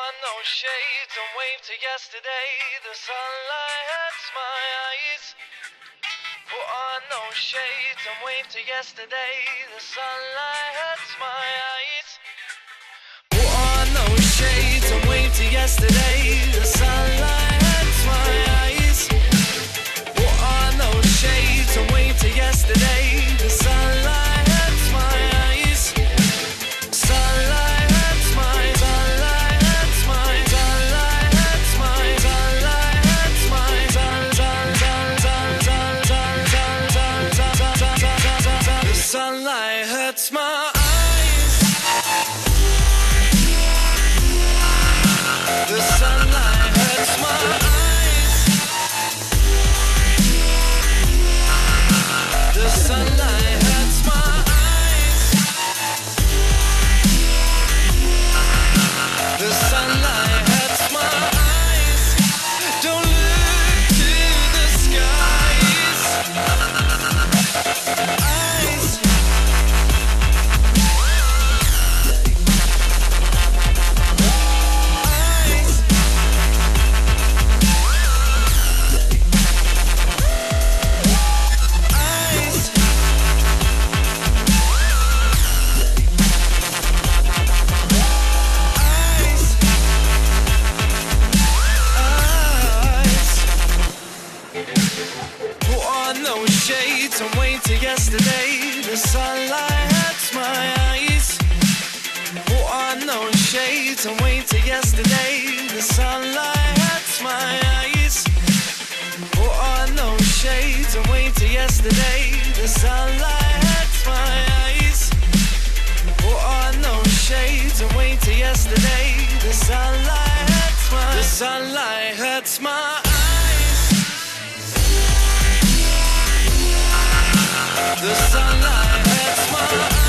on those shades and wave to yesterday. The sunlight hurts my eyes. Put on those shades and wave to yesterday. The sunlight hurts my eyes. Put on those shades and wave to yesterday. The sunlight hurts my eyes. Put on those shades and wave to yesterday. The sunlight hurts my eyes. Sunlight hurts my, sunlight hurts my, sunlight hurts my, sunlight hurts my, the sunlight hurts my eyes. The sunlight hurts my eyes. The sunlight hurts my eyes. The sunlight hurts my eyes. Don't look to the skies. Eyes. Put on those shades and wait till yesterday. The sunlight hurts my eyes. Put on those shades and wait till yesterday. The sunlight hurts my eyes. Put on those shades and wait till yesterday. The sunlight hurts my eyes. Put on those shades and wait till yesterday. The sunlight hurts my, the sunlight hurts my eyes. The sunlight hurts my eyes.